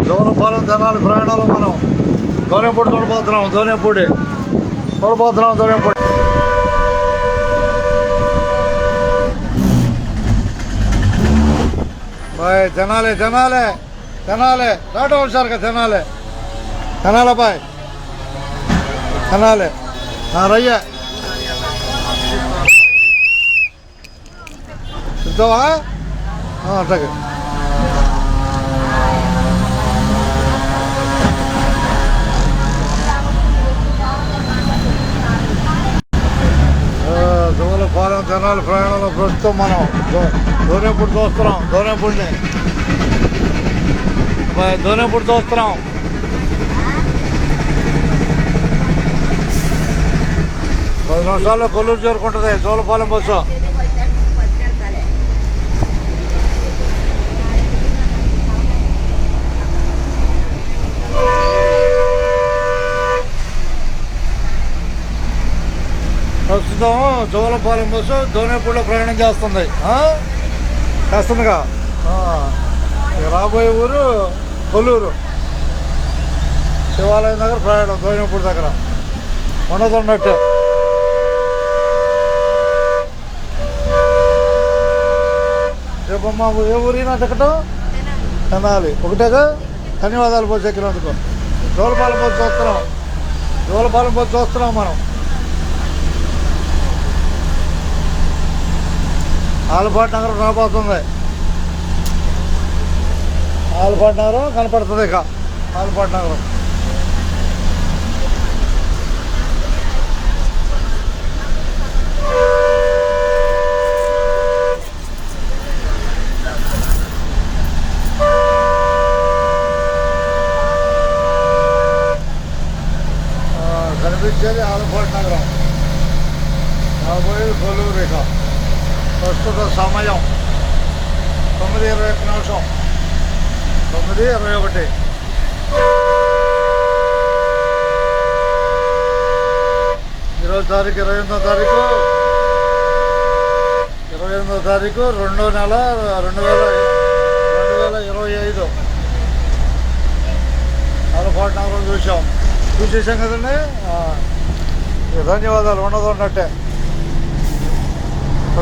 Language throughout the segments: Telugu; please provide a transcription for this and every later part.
దోనపాలెం తెనాలి ప్రయాణంలో మనం దోనేపూడి చూడబోతున్నాం. దోనేపూడి బాయ్. తెనాలి రావడం వచ్చారు తెనాలి బాయ్. తెనాలి రయ్య చెప్తావా అట్లాగే. దోనపాలెం తెనాలి ప్రయాణంలో ప్రస్తుతం మనం దోనేపూడి చూస్తున్నాం. దోనేపూడి చూస్తున్నాం. పది నిమిషాల్లో కొల్లూరు చేరుకుంటుంది దోనపాలెం బస్సు. ప్రస్తుతం దోనపాలెం బస్సు దోనేపూడిలో ప్రయాణం చేస్తుందిగా. రాబోయే ఊరు కొల్లూరు శివాలయం దగ్గర ప్రయాణం. దోనేపూడి దగ్గర ఉండదున్నట్టు. రేపమ్మా ఏ ఊరినా టికెట్ తెనాలి ఒకటేగా. ధన్యవాదాలు బస్సు ఎక్కినందుకు. దోనపాలెం బస్సు చూస్తున్నాం మనం. ఆలపాటి నగరం రాబోతుంది. ఆలపాటి నగరం కనపడుతుంది. ఇక ఆలపాటి నగరం కనిపించేది. ఆలపాటి నగరం రాబోయేది కొల్లూరు. ఇక ప్రస్తుత సమయం 9:21. 9:21. ఈరోజు తారీఖు 28వ తారీఖు 2వ నెల 2025. ఆలపాటి నగరం చూసేసాం కదండి. ధన్యవాదాలు. ఉన్నట్టే.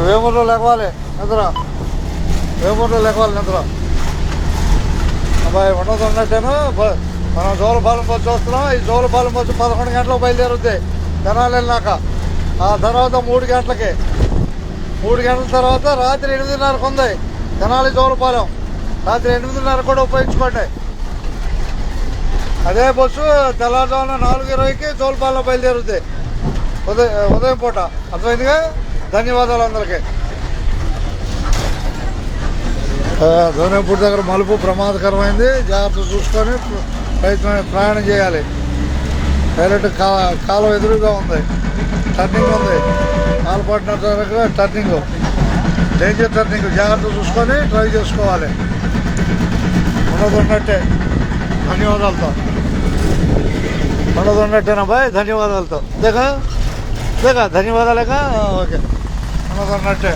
వేమూరులో లేవాలి నిద్ర. అబ్బాయి ఉన్నట్టేను. మనం జోలపాలెం బస్సు చూస్తున్నాం. ఈ జోలపాలెం బస్సు 11 గంటలకు బయలుదేరుద్ది తెనాలి వెళ్ళినాక. ఆ తర్వాత 3 గంటలకి 3 గంటల తర్వాత రాత్రి 8:30కు ఉంది తెనాలి జోలపాలెం. రాత్రి 8:30 కూడా ఉపయోగించుకోండి. అదే బస్సు తెల్లవారుజామున 4:20కి జోలపాలెం బయలుదేరుద్ది ఉదయం పూట. అర్థమైందిగా. ధన్యవాదాలు అందరికీ. దోనేపూడి దగ్గర మలుపు ప్రమాదకరమైంది. జాగ్రత్త చూసుకొని ప్రయాణం చేయాలి. డైరెక్ట్ కాలం ఎదురుగా ఉంది. టర్నింగ్ ఉంది. ఆలపాటి దగ్గర టర్నింగ్, డేంజర్ టర్నింగ్. జాగ్రత్త చూసుకొని డ్రైవ్ చేసుకోవాలి. ఉన్నట్టే. ఉన్నట్టేనా బాయ్. ధన్యవాదాలతో ధన్యవాదాలేక. ఓకే ఉన్నట్టే.